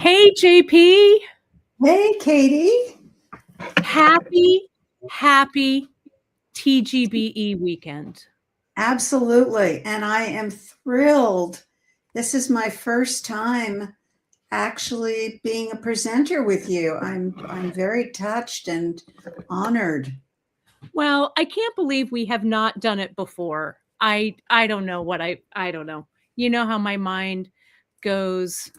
Hey, JP. Hey, Katie. Happy TGBE weekend. Absolutely. And I am thrilled. This is my first time actually being a presenter with you. I'm very touched and honored. Well, I can't believe we have not done it before. I don't know what I don't know. You know how my mind goes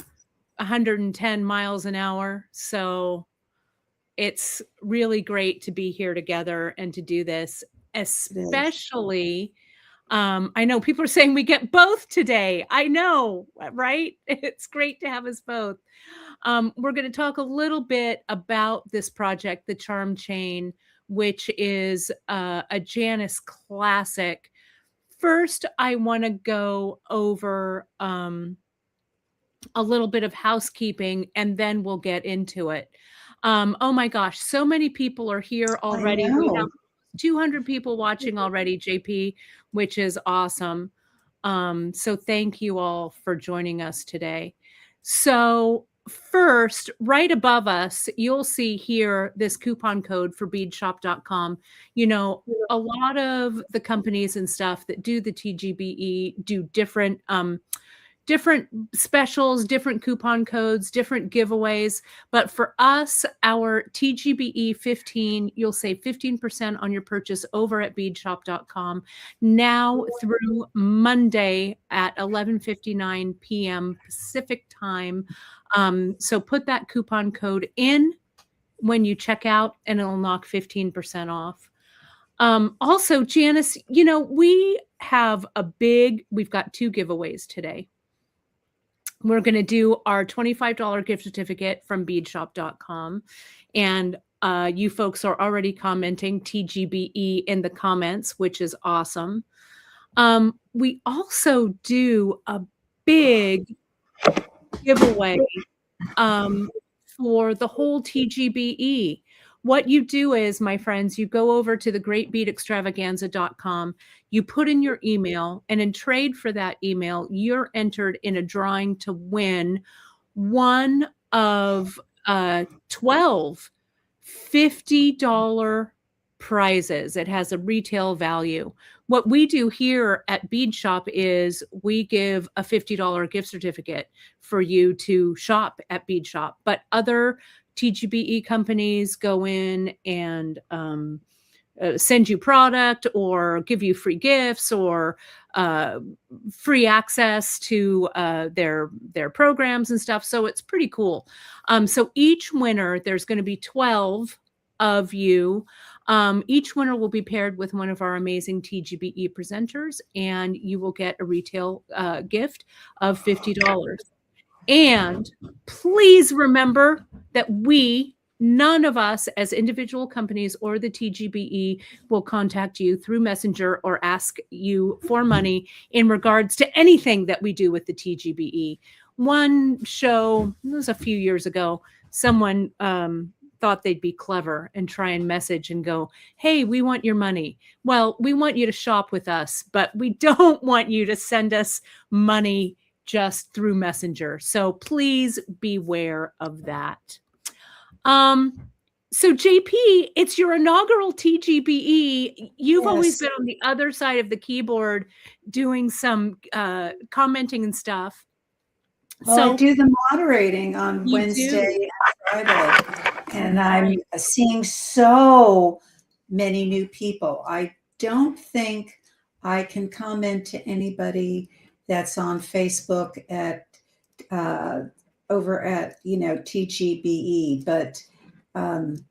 110 miles an hour. So it's really great to be here together and to do this, especially I know people are saying we get both today. I know, right? It's great to have us both. We're going to talk a little bit about this project, the Charm Chain, which is a Janice classic. First, I want to go over a little bit of housekeeping, and then we'll get into it. Oh my gosh, so many people are here already. We have 200 people watching already, JP, which is awesome. So thank you all for joining us today. So first, right above us, you'll see here this coupon code for beadshop.com. You know, a lot of the companies and stuff that do the TGBE do different specials, different coupon codes, different giveaways. But for us, our TGBE 15, you'll save 15% on your purchase over at beadshop.com now through Monday at 11:59 p.m. Pacific time. So put that coupon code in when you check out and it'll knock 15% off. Also, Janice, you know, we've got 2 giveaways today. We're going to do our $25 gift certificate from beadshop.com. And you folks are already commenting TGBE in the comments, which is awesome. We also do a big giveaway for the whole TGBE. What you do is, my friends, you go over to the greatbeadextravaganza.com, you put in your email, and in trade for that email, you're entered in a drawing to win one of 12 $50 prizes. It has a retail value. What we do here at Bead Shop is we give a $50 gift certificate for you to shop at Bead Shop, but other TGBE companies go in and send you product or give you free gifts or free access to their programs and stuff. So it's pretty cool. So each winner, there's going to be 12 of you. Each winner will be paired with one of our amazing TGBE presenters, and you will get a retail gift of $50. And please remember that none of us as individual companies or the TGBE will contact you through Messenger or ask you for money in regards to anything that we do with the TGBE. One show, it was a few years ago, someone thought they'd be clever and try and message and go, hey, we want your money. Well, we want you to shop with us, but we don't want you to send us money just through Messenger. So please beware of that. So JP, it's your inaugural TGBE. You've always been on the other side of the keyboard doing some commenting and stuff. Well, I do the moderating on Wednesday and Friday, and I'm seeing so many new people. I don't think I can comment to anybody that's on Facebook at over at TGBE, but I'm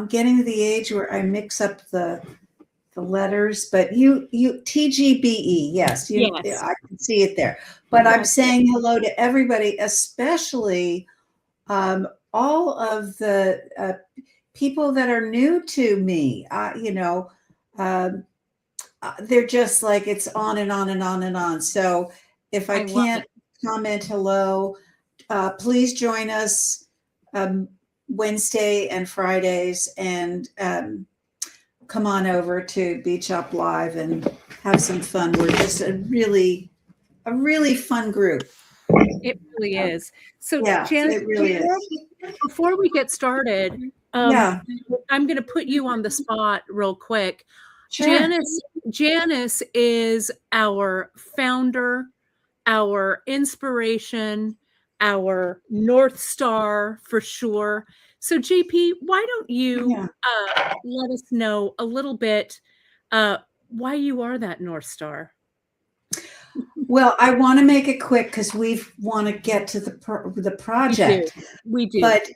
getting to the age where I mix up the letters, but you TGBE, yes, I can see it there. But I'm saying hello to everybody, especially all of the people that are new to me. They're just like, it's on and on and on and on. So if I can't comment hello, please join us Wednesday and Fridays, and come on over to Bead Shop Live and have some fun. We're just a really fun group. It really is. So, Yeah, Janice, it really is. before we get started, Yeah. I'm going to put you on the spot real quick. Sure. Janice is our founder, our inspiration, our North Star for sure. So, JP, why don't you let us know a little bit why you are that North Star? Well, I want to make it quick because we want to get to the project. We do. But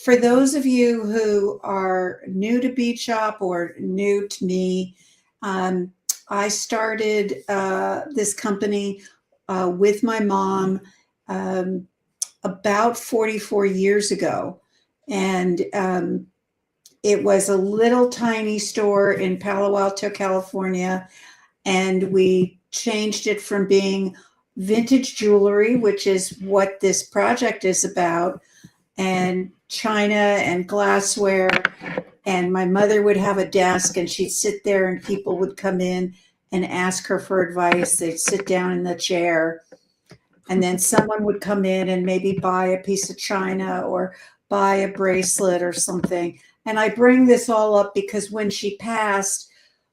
for those of you who are new to Bead Shop or new to me, I started this company with my mom about 44 years ago. And it was a little tiny store in Palo Alto, California. And we changed it from being vintage jewelry, which is what this project is about, and china and glassware. And my mother would have a desk and she'd sit there and people would come in and ask her for advice. They'd sit down in the chair and then someone would come in and maybe buy a piece of china or buy a bracelet or something. And I bring this all up because when she passed,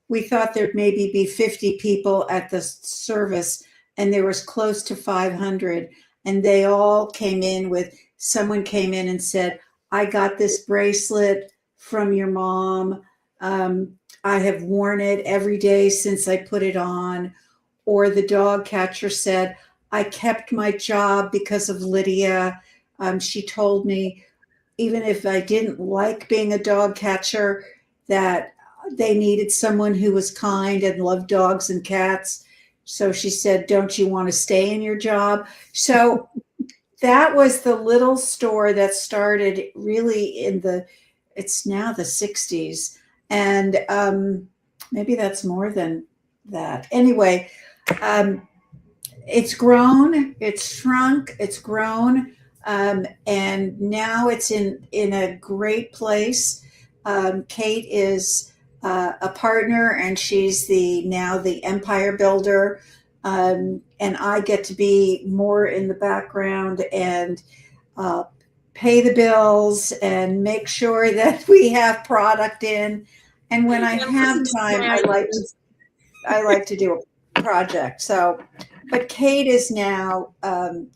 we thought there'd maybe be 50 people at the service, and there was close to 500. And they all came in with, someone came in and said, I got this bracelet from your mom. I have worn it every day since I put it on. Or the dog catcher said, I kept my job because of Lydia. She told me, even if I didn't like being a dog catcher, that they needed someone who was kind and loved dogs and cats. So she said, don't you want to stay in your job? So that was the little store that started really it's now the 60s. And maybe that's more than that. Anyway, it's grown, it's shrunk, it's grown. And now it's in a great place. Kate is a partner, and she's now the empire builder. And I get to be more in the background and pay the bills and make sure that we have product in. And when I have time, I like to do a project. So, but Kate is now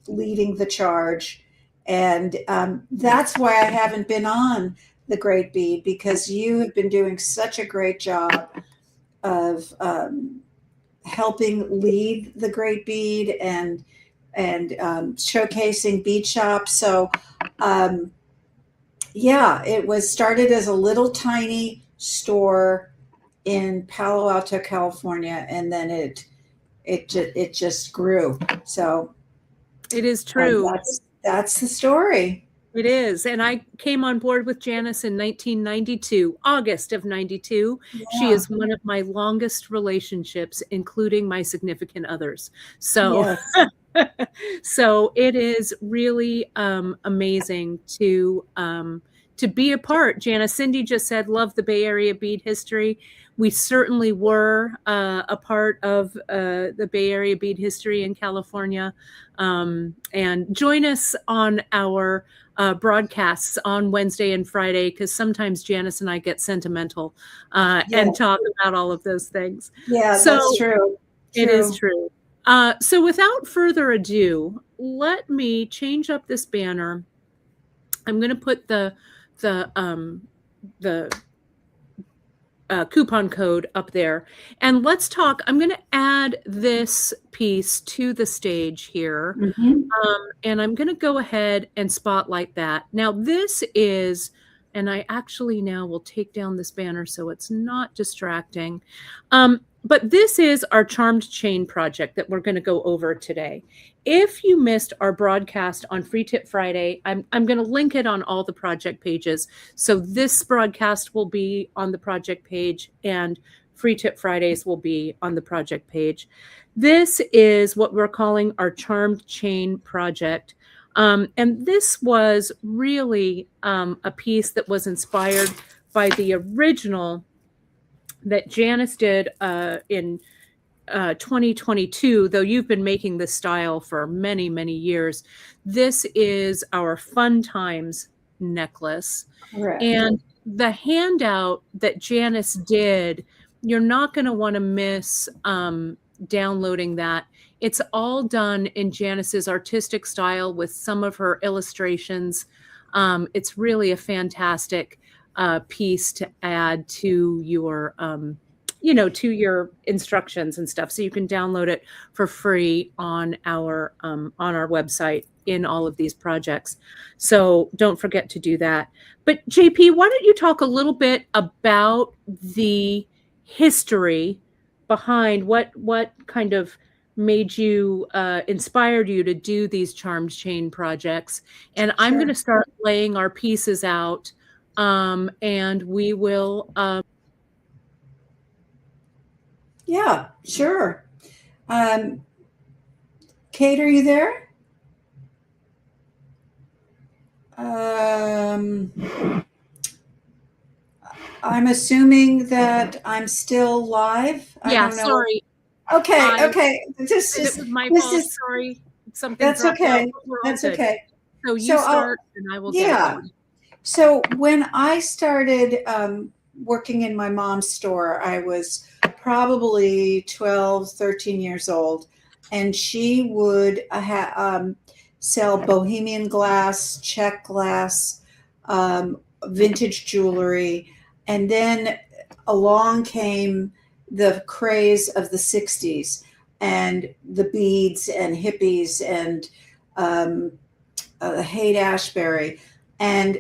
leading the charge. And that's why I haven't been on the Great Bead, because you have been doing such a great job of helping lead the Great Bead and showcasing Bead Shop. So it was started as a little tiny store in Palo Alto, California, and then it just grew. So it is true. That's the story. It is. And I came on board with Janice in 1992, August of 92. Yeah. She is one of my longest relationships, including my significant others. So, yes. So it is really amazing to be a part. Janice, Cindy just said, love the Bay Area bead history. We certainly were a part of the Bay Area bead history in California. And join us on our broadcasts on Wednesday and Friday, because sometimes Janice and I get sentimental and talk about all of those things. Yeah, so that's true. It is true. So without further ado, let me change up this banner. I'm going to put the coupon code up there, and let's talk. I'm going to add this piece to the stage here, and I'm going to go ahead and spotlight that. Now this is, and I actually now will take down this banner so it's not distracting. But this is our charmed chain project that we're going to go over today. If you missed our broadcast on Free Tip Friday, I'm going to link it on all the project pages. So this broadcast will be on the project page, and Free Tip Fridays will be on the project page. This is what we're calling our charmed chain project. And this was really a piece that was inspired by the original that Janice did in 2022, though you've been making this style for many, many years, this is our Fun Times necklace. Correct. And the handout that Janice did, you're not going to want to miss downloading that. It's all done in Janice's artistic style with some of her illustrations. It's really a fantastic piece to add to your to your instructions and stuff. So you can download it for free on our website in all of these projects. So don't forget to do that. But JP, why don't you talk a little bit about the history behind what kind of made you inspired you to do these charmed chain projects? And I'm going to start laying our pieces out, and we will. Yeah, sure. Kate, are you there? I'm assuming that I'm still live. Yeah, I don't know. Sorry. Okay. This is my fault. Sorry. Something. That's okay. That's okay. So you start, and I will get going. So when I started working in my mom's store, I was probably 12, 13 years old, and she would sell bohemian glass, Czech glass, vintage jewelry, and then along came the craze of the 60s and the beads and hippies and Haight-Ashbury, and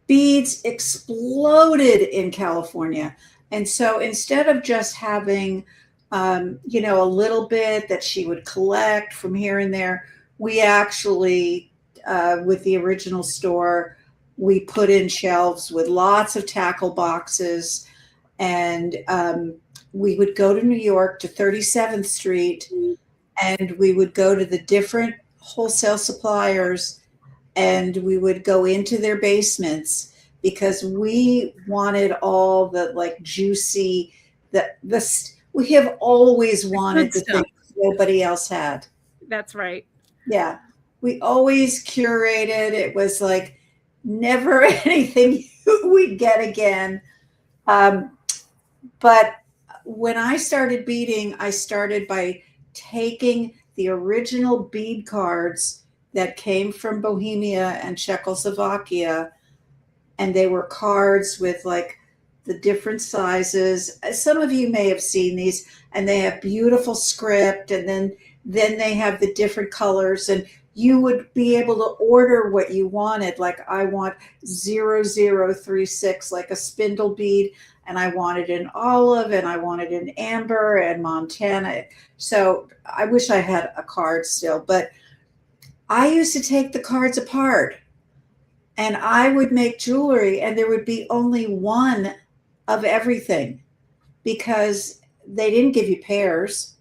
beads exploded in California. And so instead of just having, a little bit that she would collect from here and there, we actually, with the original store, we put in shelves with lots of tackle boxes. And we would go to New York to 37th Street, and we would go to the different wholesale suppliers, and we would go into their basements, because we wanted all the like juicy, we have always wanted the things nobody else had. That's right. Yeah. We always curated. It was like never anything we'd get again. But when I started beading, I started by taking the original bead cards that came from Bohemia and Czechoslovakia, and they were cards with like the different sizes. Some of you may have seen these, and they have beautiful script, and then they have the different colors, and you would be able to order what you wanted. Like, I want 0036, like a spindle bead, and I wanted an olive, and I wanted an amber and Montana. So I wish I had a card still, but I used to take the cards apart, and I would make jewelry, and there would be only one of everything because they didn't give you pairs.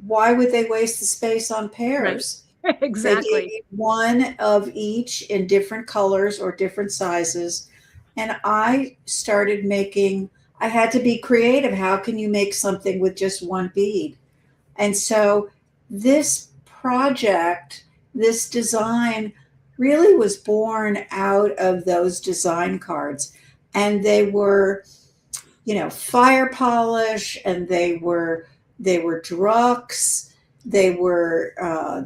Why would they waste the space on pairs? Right. Exactly. They gave you one of each in different colors or different sizes. And I started making, I had to be creative. How can you make something with just one bead? And so this project, this design really was born out of those design cards. And they were, fire polish, and they were Drux. They were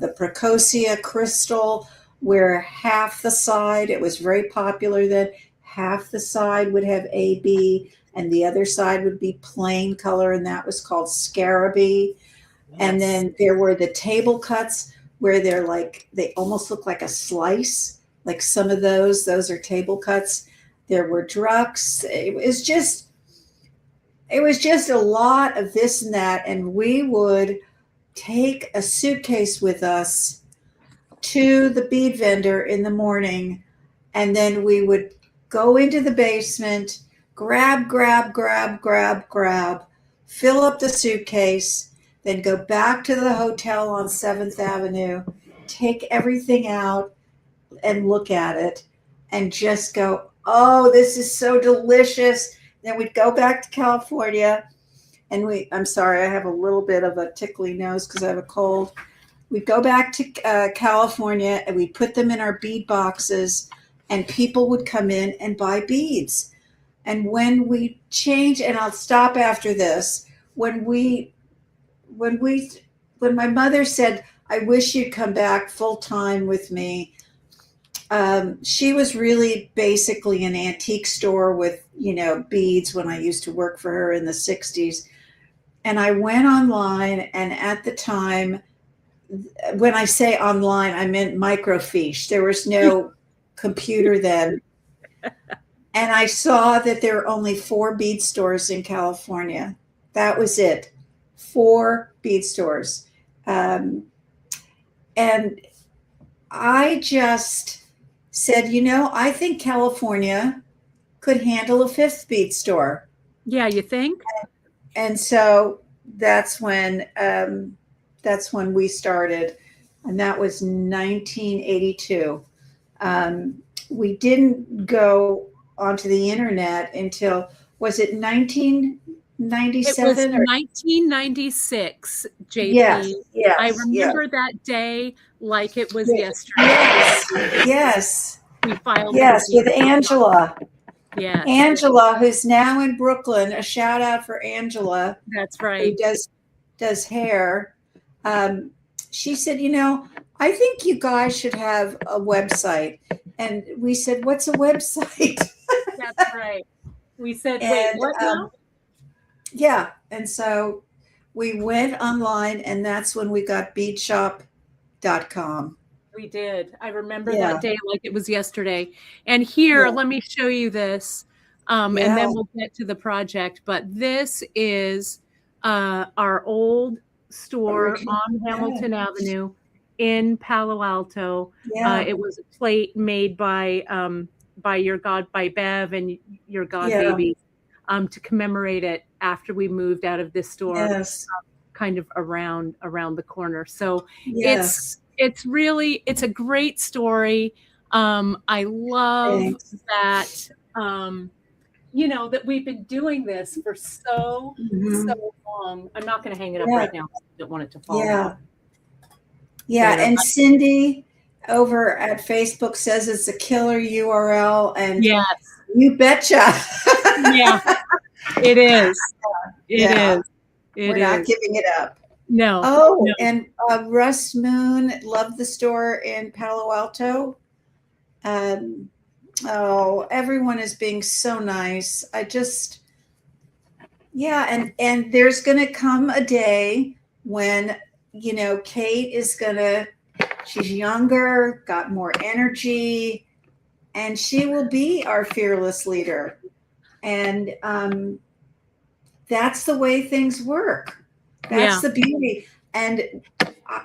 the Precocia crystal, where half the side, it was very popular then, half the side would have AB and the other side would be plain color, and that was called Scarabee. Yes. And then there were the table cuts where they almost look like a slice, like some of those are table cuts. There were Drux. It was just a lot of this and that, and we would take a suitcase with us to the bead vendor in the morning, and then we would go into the basement, grab, fill up the suitcase, then go back to the hotel on 7th Avenue, take everything out and look at it and just go, oh, this is so delicious. Then we'd go back to California, and I'm sorry, I have a little bit of a tickly nose because I have a cold. We'd go back to California and we'd put them in our bead boxes, and people would come in and buy beads. And when we change, and I'll stop after this, when my mother said, I wish you'd come back full time with me, she was really basically an antique store with, beads when I used to work for her in the 60s. And I went online, and at the time, when I say online, I meant microfiche. There was no computer then. And I saw that there were only 4 bead stores in California. That was it. 4 bead stores. And I just said, I think California could handle a 5th bead store. Yeah, you think? And so that's when we started, and that was 1982. We didn't go onto the internet until, was it 1997? It was 1996, JP. Yes, I remember that day like it was yesterday. Yes. We filed. Yes, with Angela. Yeah. Angela, who's now in Brooklyn. A shout out for Angela. That's right. Who does hair. She said, I think you guys should have a website. And we said, what's a website? That's right. We said, wait, what now? Yeah. And so we went online, and that's when we got beadshop.com. We did. I remember that day like it was yesterday. And here, let me show you this. And then we'll get to the project. But this is our old store on Hamilton Avenue in Palo Alto. It was a plate made by Bev and your God Baby to commemorate it after we moved out of this store, kind of around the corner. So it's a great story. I love that, that we've been doing this for so long. I'm not going to hang it up right now. I don't want it to fall out. Yeah. And Cindy over at Facebook says it's a killer URL, and you betcha. It is. It is. We're not giving it up. No. Oh, no. And Russ Moon loved the store in Palo Alto. Everyone is being so nice. And there's going to come a day when, Kate is she's younger, got more energy, and she will be our fearless leader. And that's the way things work. That's the beauty. And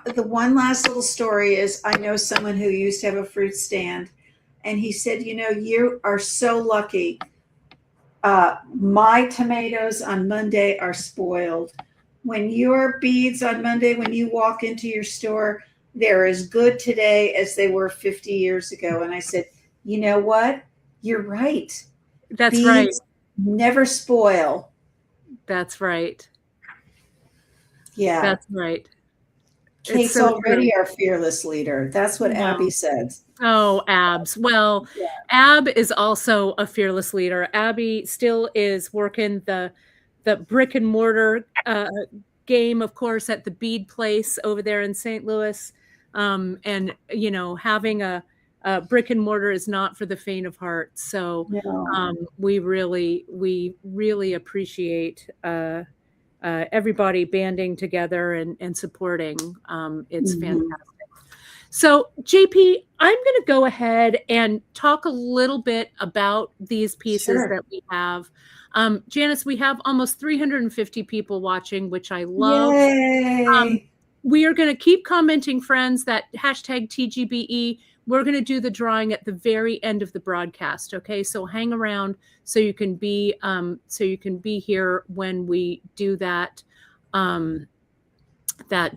the one last little story is, I know someone who used to have a fruit stand, and he said, you are so lucky. My tomatoes on Monday are spoiled. When your beads on Monday, when you walk into your store, they're as good today as they were 50 years ago. And I said, you know what? You're right. That's beads right. Never spoil. That's right. Yeah. That's right. Kate's already our fearless leader. That's what Abby says. Oh, Abs. Well, Ab is also a fearless leader. Abby still is working the brick and mortar game, of course, at the Bead Place over there in St. Louis. And, having a brick and mortar is not for the faint of heart. So we really appreciate everybody banding together and supporting. It's fantastic. So JP, I'm going to go ahead and talk a little bit about these pieces that we have. Janice, we have almost 350 people watching, which I love. We are going to keep commenting, friends, that hashtag TGBE. We're going to do the drawing at the very end of the broadcast. Okay, so hang around so you can be here when we do that. That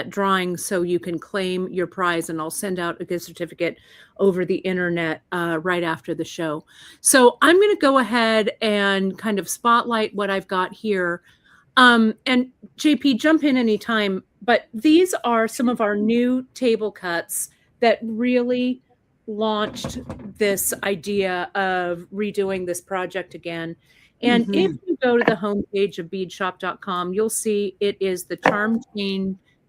drawing, so you can claim your prize, and I'll send out a gift certificate over the internet right after the show. So I'm going to go ahead and kind of spotlight what I've got here. And JP, jump in anytime, but these are some of our new table cuts that really launched this idea of redoing this project again. And if you go to the homepage of beadshop.com, you'll see it is the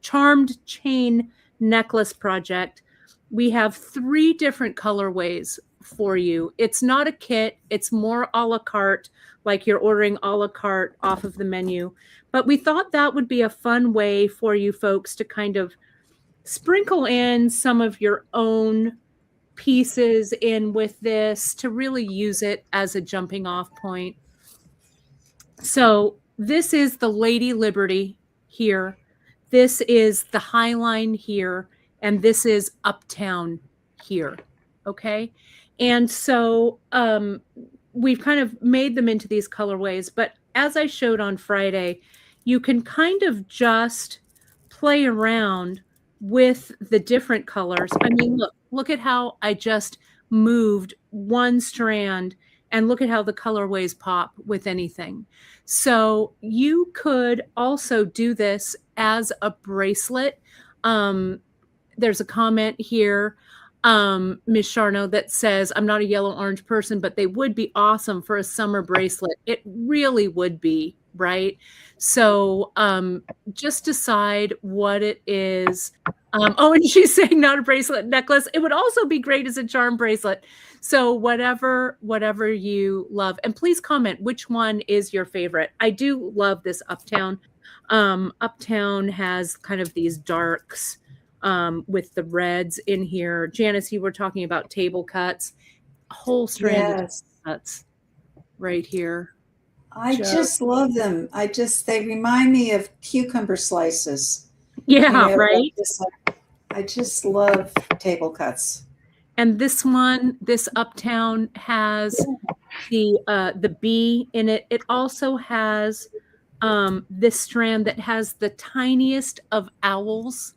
charmed chain necklace project. We have 3 different colorways for you. It's not a kit, it's more a la carte, like you're ordering a la carte off of the menu. But we thought that would be a fun way for you folks to kind of sprinkle in some of your own pieces in with this to really use it as a jumping off point. So this is the Lady Liberty here. This is the Highline here. And this is Uptown here. Okay. And so we've kind of made them into these colorways. But as I showed on Friday, you can kind of just play around with the different colors. I mean, look at how I just moved one strand, and look at how the colorways pop with anything. So you could also do this as a bracelet. There's a comment here, Ms. Charno, that says, I'm not a yellow orange person, but they would be awesome for a summer bracelet. It really would be, right? So just decide what it is. Oh, and she's saying not a bracelet, necklace. It would also be great as a charm bracelet. So whatever you love. And please comment which one is your favorite. I do love this Uptown. Uptown has kind of these darks with the reds in here. Janice, you were talking about table cuts. A whole strand of cuts right here. I just love them. They remind me of cucumber slices. Yeah, right. I just love table cuts. And this one, this Uptown, has the bee in it. It also has this strand that has the tiniest of owls.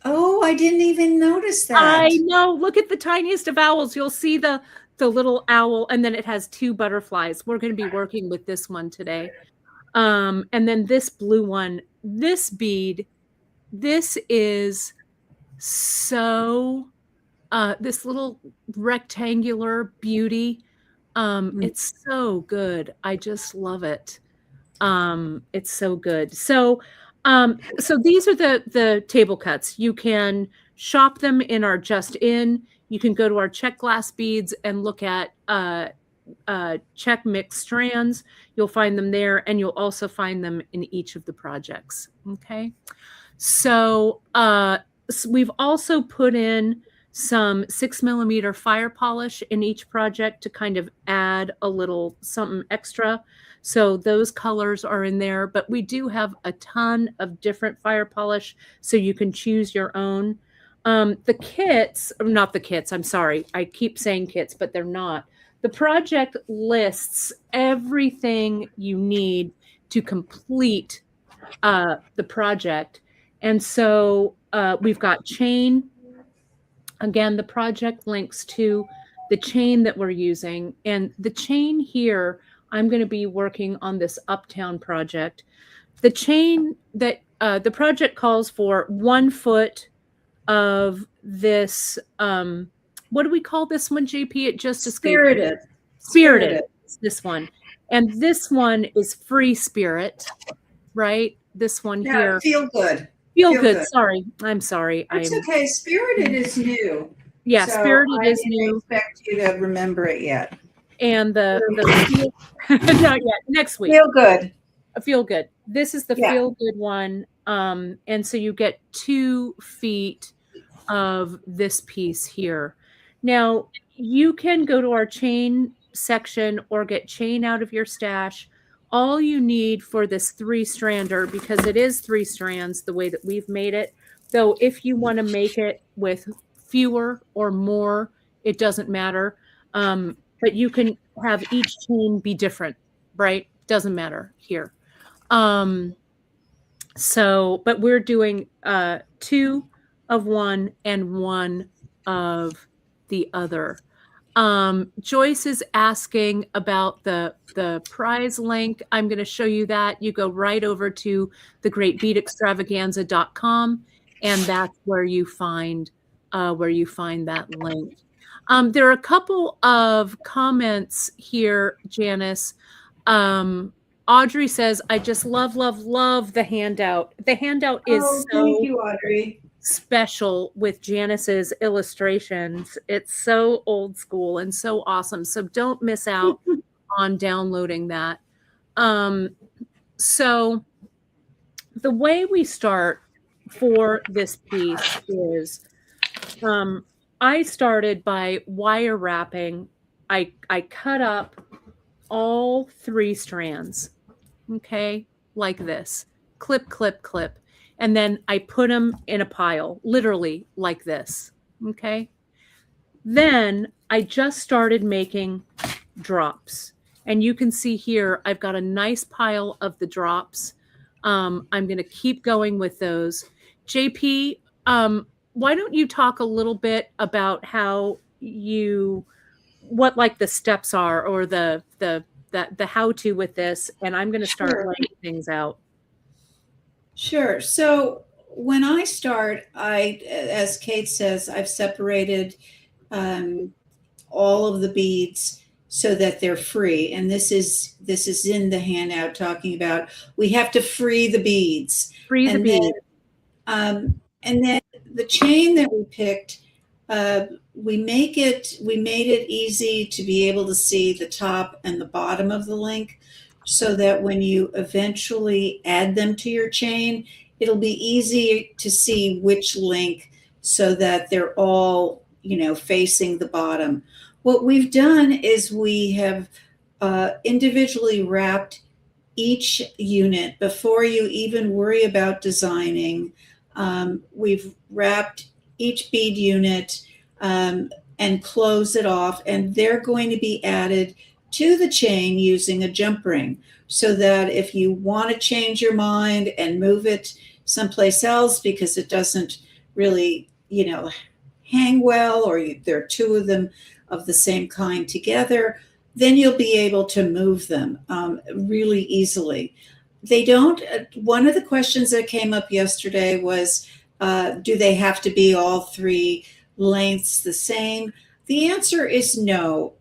Oh, I didn't even notice that. I know. Look at the tiniest of owls. You'll see the little owl, and then it has 2 butterflies. We're going to be working with this one today. And then this blue one, this bead, this is so this little rectangular beauty. It's so good. I just love it. It's so good. So these are the table cuts. You can shop them in our Just In. You can go to our Check Glass Beads and look at Check Mix Strands. You'll find them there, and you'll also find them in each of the projects. Okay. So we've also put in some 6mm fire polish in each project to kind of add a little something extra. So those colors are in there, but we do have a ton of different fire polish, so you can choose your own. The kits, not the kits, I'm sorry. I keep saying kits, but they're not. The project lists everything you need to complete the project. And so we've got chain. Again, the project links to the chain that we're using. And the chain here, I'm going to be working on this Uptown project. The chain that the project calls for 1 foot of this, what do we call this one, JP? It just escaped. Spirited. This one. And this one is Free Spirit, right? This one here. Feel Good. Feel good. Sorry. I'm sorry. It's okay. Spirited is new. Yeah, so Spirited is new. I didn't expect you to remember it yet. And the not yet. Next week. Feel Good. Feel Good. This is the Feel Good one. And so you get 2 feet of this piece here. Now you can go to our chain section or get chain out of your stash. All you need for this 3-strander, because it is 3 strands the way that we've made it, though if you want to make it with fewer or more, it doesn't matter. But you can have each chain be different, right? Doesn't matter here. So, but we're doing 2 of one and 1 of the other. Joyce is asking about the prize link. I'm going to show you that. You go right over to thegreatbeadextravaganza.com, and that's where you find that link. There are a couple of comments here, Janice. Audrey says, I just love the handout. The handout is thank you, Audrey. Special with Janice's illustrations. It's so old school and so awesome. So don't miss out on downloading that. So the way we start for this piece is I started by wire wrapping. I cut up all 3 strands, okay, like this, clip, clip, clip. And then I put them in a pile, literally like this, okay? Then I just started making drops. And you can see here, I've got a nice pile of the drops. I'm going to keep going with those. JP, why don't you talk a little bit about what like the steps are, or the how-to with this, and I'm going to start writing things out. Sure. So when I start, as Kate says, I've separated all of the beads so that they're free. And this is in the handout talking about we have to free the beads. Free the beads. And then the chain that we picked, we made it easy to be able to see the top and the bottom of the link, so that when you eventually add them to your chain, it'll be easy to see which link, so that they're all, facing the bottom. What we've done is we have individually wrapped each unit before you even worry about designing. We've wrapped each bead unit and close it off, and they're going to be added to the chain using a jump ring, so that if you want to change your mind and move it someplace else because it doesn't really, hang well, or there are 2 of them of the same kind together, then you'll be able to move them really easily. They don't. One of the questions that came up yesterday was, do they have to be all 3 lengths the same? The answer is no.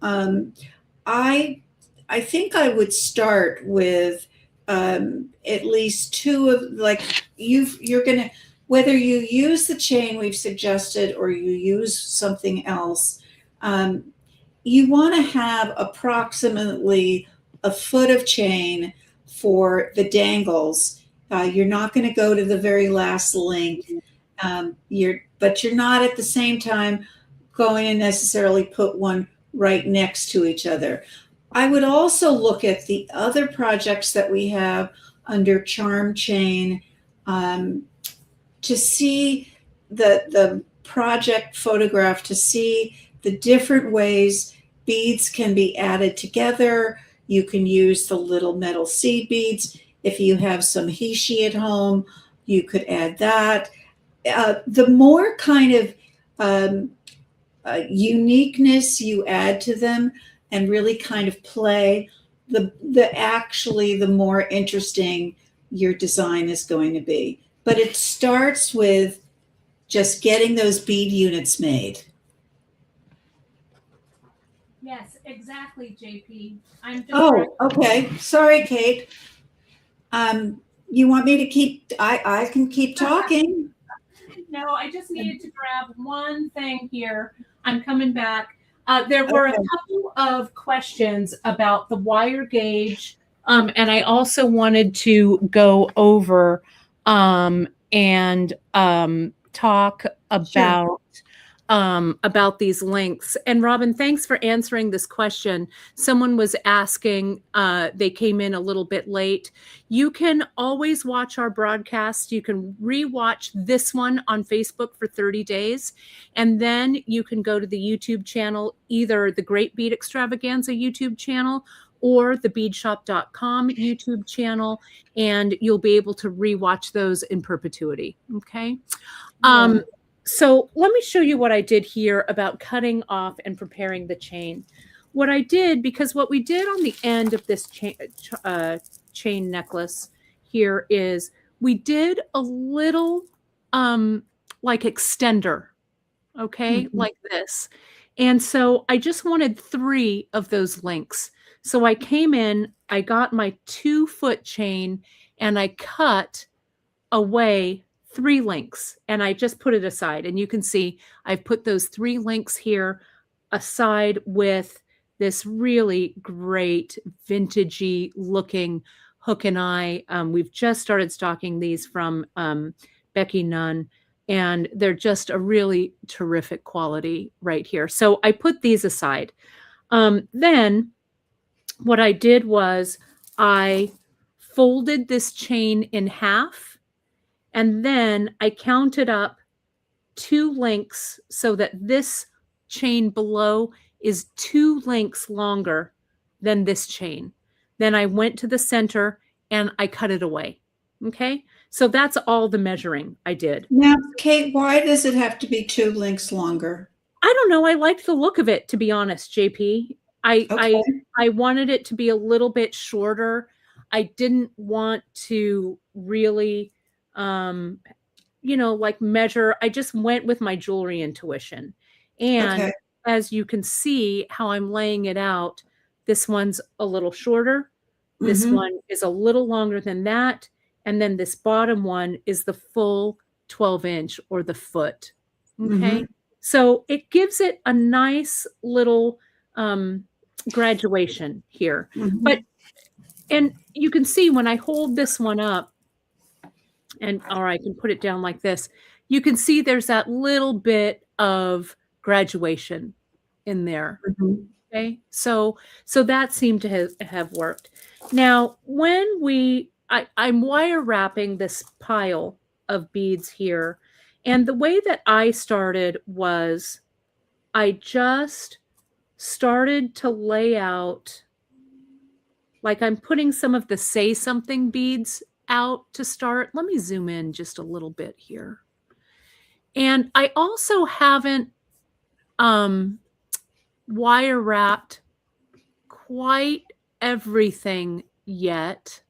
I think I would start with at least 2 of, like, you're going to, whether you use the chain we've suggested or you use something else, you want to have approximately a foot of chain for the dangles. You're not going to go to the very last link, but you're not at the same time going to necessarily put one right next to each other. I would also look at the other projects that we have under Charm Chain to see the project photograph, to see the different ways beads can be added together. You can use the little metal seed beads. If you have some hishi at home, you could add that. The more kind of uniqueness you add to them and really kind of play, the more interesting your design is going to be. But it starts with just getting those bead units made. Yes, exactly, JP. Okay. Sorry, Kate. You want me to keep? I can keep talking. No, I just needed to grab one thing here. I'm coming back. There were a couple of questions about the wire gauge, and I also wanted to go over and talk about these links. And Robin, thanks for answering this question. Someone was asking, they came in a little bit late. You can always watch our broadcast. You can rewatch this one on Facebook for 30 days. And then you can go to the YouTube channel, either the Great Bead Extravaganza YouTube channel or the beadshop.com YouTube channel, and you'll be able to rewatch those in perpetuity. Okay. So let me show you what I did here about cutting off and preparing the chain. What I did, because what we did on the end of this chain necklace here is we did a little like extender, okay, Mhm. like this. And so I just wanted 3 of those links. So I came in, I got my 2-foot chain, and I cut away 3 links, and I just put it aside. And you can see I've put those 3 links here aside with this really great vintagey looking hook and eye. We've just started stocking these from Becky Nunn, and they're just a really terrific quality right here. So I put these aside. Then what I did was I folded this chain in half, and then I counted up 2 links so that this chain below is 2 links longer than this chain. Then I went to the center and I cut it away. Okay. So that's all the measuring I did. Now, Kate, why does it have to be 2 links longer? I don't know. I liked the look of it, to be honest, JP. I wanted it to be a little bit shorter. I didn't want to really like measure. I just went with my jewelry intuition. And Okay. as you can see how I'm laying it out, this one's a little shorter. This Mhm. one is a little longer than that. And then this bottom one is the full 12-inch or the foot. Okay. Mhm. So it gives it a nice little graduation here. Mhm. And you can see when I hold this one up, or I can put it down like this, you can see there's that little bit of graduation in there. Mhm. Okay. So that seemed to have worked. Now, when I'm wire wrapping this pile of beads here, and the way that I started was I just started to lay out, like I'm putting some of the say something beads out to start. Let me zoom in just a little bit here. And I also haven't um, wire wrapped quite everything yet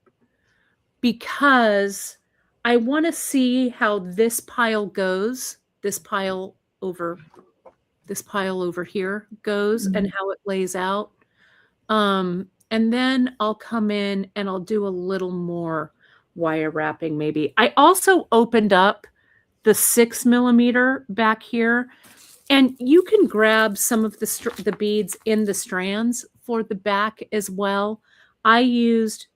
because I want to see how this pile goes, over this pile over here goes and Mhm. how it lays out. And then I'll come in and I'll do a little more wire wrapping maybe. I also opened up the 6mm back here, and you can grab some of the beads in the strands for the back as well. I used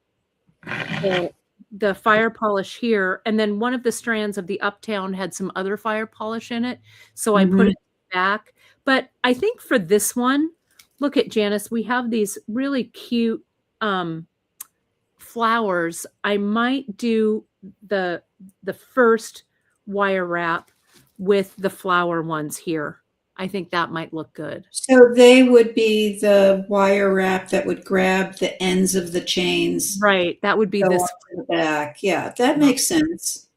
the fire polish here, and then one of the strands of the Uptown had some other fire polish in it, so I put Mhm. it back. But I think for this one, look at Janice, we have these really cute flowers. I might do the first wire wrap with the flower ones here. I think that might look good. So they would be the wire wrap that would grab the ends of the chains, Right, that would be go this. up to the back. Yeah, that Yeah. makes sense.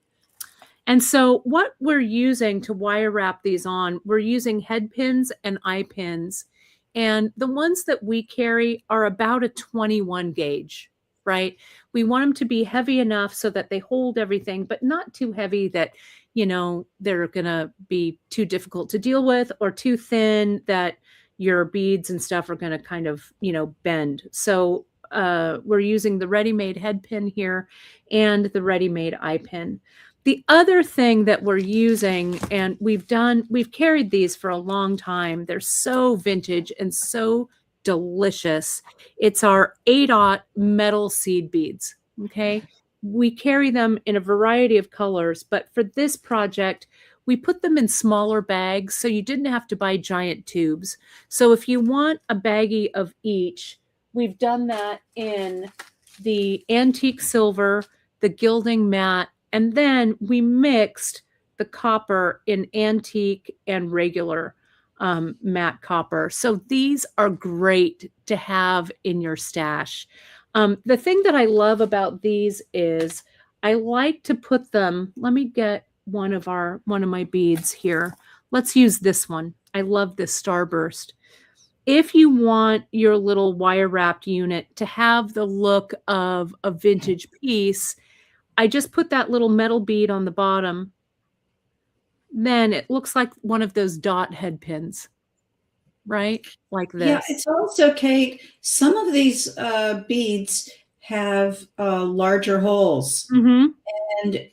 And so what we're using to wire wrap these on, we're using head pins and eye pins. And the ones that we carry are about a 21 gauge, right? We want them to be heavy enough so that they hold everything, but not too heavy that, they're going to be too difficult to deal with, or too thin that your beads and stuff are going to kind of, bend. So we're using the ready-made head pin here and the ready-made eye pin. The other thing that we're using, and we've carried these for a long time. They're so vintage and so delicious. It's our 8/0 metal seed beads. Okay. We carry them in a variety of colors, but for this project, we put them in smaller bags so you didn't have to buy giant tubes. So if you want a baggie of each, we've done that in the antique silver, the gilding matte, and then we mixed the copper in antique and regular matte copper. So these are great to have in your stash. The thing that I love about these is I like to put them, let me get one of my beads here. Let's use this one. I love this starburst. If you want your little wire wrapped unit to have the look of a vintage piece, I just put that little metal bead on the bottom. Then it looks like one of those dot head pins, right? Like this. Yeah, it's also, Kate, some of these beads have larger holes. Mm-hmm. And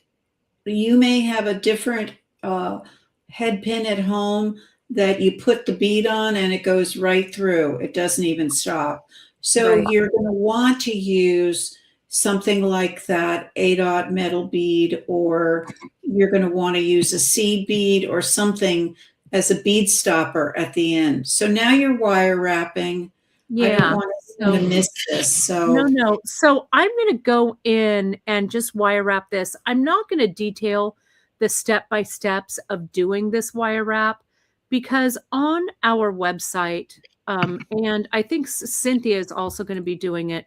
you may have a different head pin at home that you put the bead on and it goes right through. It doesn't even stop. So Right. you're going to want to use something like that A-dot metal bead, or you're going to want to use a seed bead or something as a bead stopper at the end. So now you're wire wrapping. I don't Yeah. want to miss this. No. So I'm going to go in and just wire wrap this. I'm not going to detail the step-by-steps of doing this wire wrap because on our website, and I think Cynthia is also going to be doing it,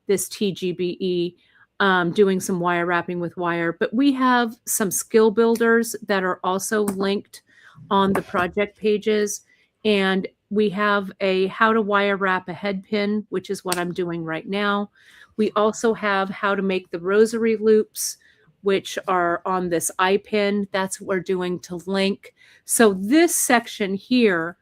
this TGBE, doing some wire wrapping with wire, but we have some skill builders that are also linked on the project pages. And we have a how to wire wrap a head pin, which is what I'm doing right now. We also have how to make the rosary loops, which are on this eye pin. That's what we're doing to link. So this section here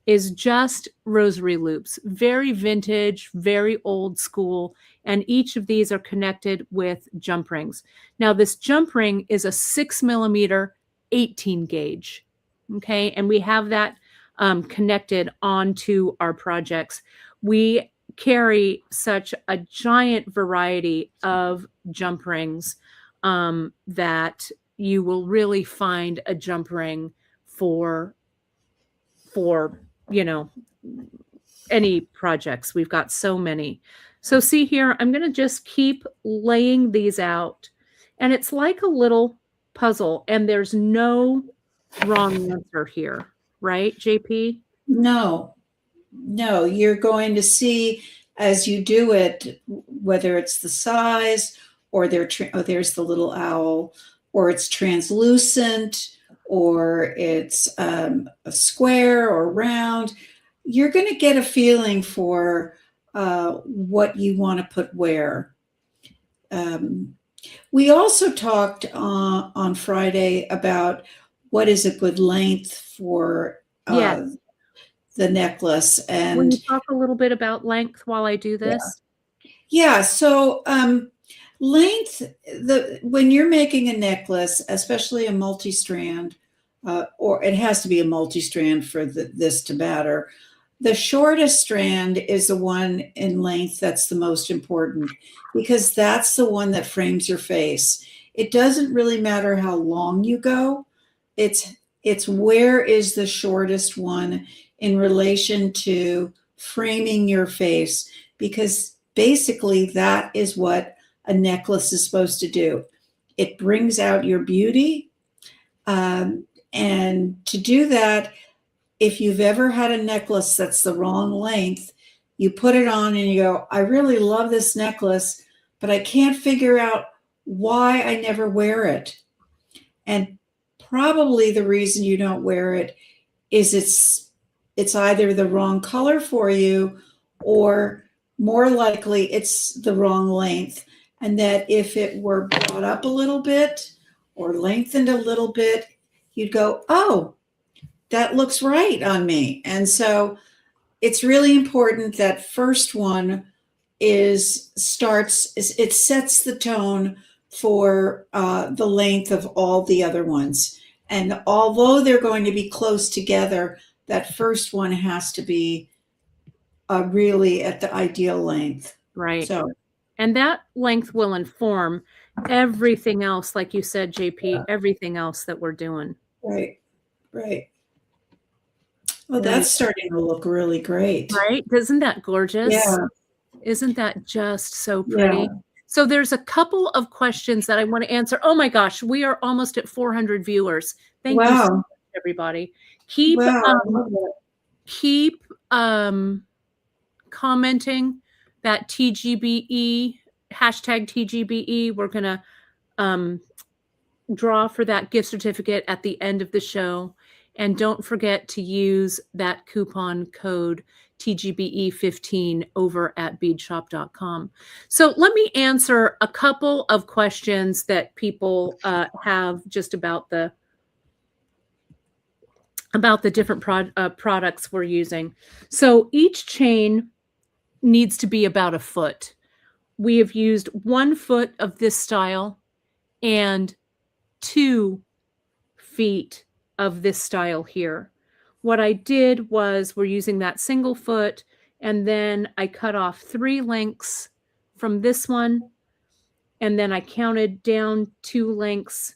is just rosary loops, very vintage, very old school. And each of these are connected with jump rings. Now this jump ring is a 6mm 18 gauge. Okay. And we have that connected onto our projects. We carry such a giant variety of jump rings that you will really find a jump ring for any projects. We've got so many. So see here, I'm going to just keep laying these out, and it's like a little puzzle, and there's no wrong answer here, right, JP? No, you're going to see as you do it, whether it's the size or there's the little owl, or it's translucent, or it's a square or round. You're going to get a feeling for what you want to put where. We also talked on Friday about what is a good length for the necklace. And will you talk a little bit about length while I do this? Yeah. So length, when you're making a necklace, especially a multi-strand, or it has to be a multi-strand for this to matter. The shortest strand is the one in length that's the most important, because that's the one that frames your face. It doesn't really matter how long you go. It's where is the shortest one in relation to framing your face, because basically that is what a necklace is supposed to do. It brings out your beauty. And to do that, if you've ever had a necklace that's the wrong length, you put it on and you go, I really love this necklace, but I can't figure out why I never wear it. And probably the reason you don't wear it is it's either the wrong color for you, or more likely it's the wrong length. And that if it were brought up a little bit or lengthened a little bit, you'd go, oh, that looks right on me. And so it's really important that first one it sets the tone for the length of all the other ones. And although they're going to be close together, that first one has to be really at the ideal length. Right. And that length will inform everything else, like you said, JP, everything else that we're doing. Right. Well, that's starting to look really great. Right? Isn't that gorgeous? Yeah. Isn't that just so pretty? Yeah. So there's a couple of questions that I want to answer. Oh my gosh, we are almost at 400 viewers. Thank you so much, everybody. Keep commenting that TGBE, hashtag TGBE. We're going to draw for that gift certificate at the end of the show. And don't forget to use that coupon code TGBE15 over at beadshop.com. So let me answer a couple of questions that people have just about the different products we're using. So each chain needs to be about a foot. We have used 1 foot of this style and 2 feet of this style here. What I did was we're using that single foot, and then I cut off 3 lengths from this one, and then I counted down 2 lengths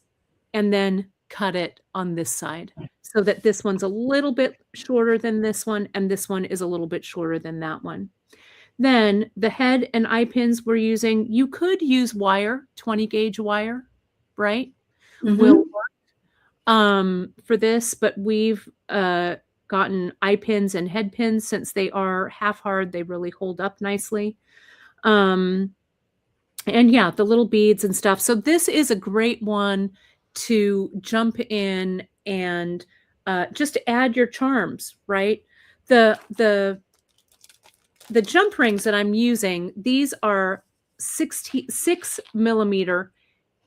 and then cut it on this side so that this one's a little bit shorter than this one, and this one is a little bit shorter than that one. Then the head and eye pins we're using, you could use wire, 20 gauge wire, right? Will work for this, but we've gotten eye pins and head pins. Since they are half hard, they really hold up nicely. And yeah, the little beads and stuff. So this is a great one to jump in and just add your charms, right? The jump rings that I'm using, these are 6 millimeter,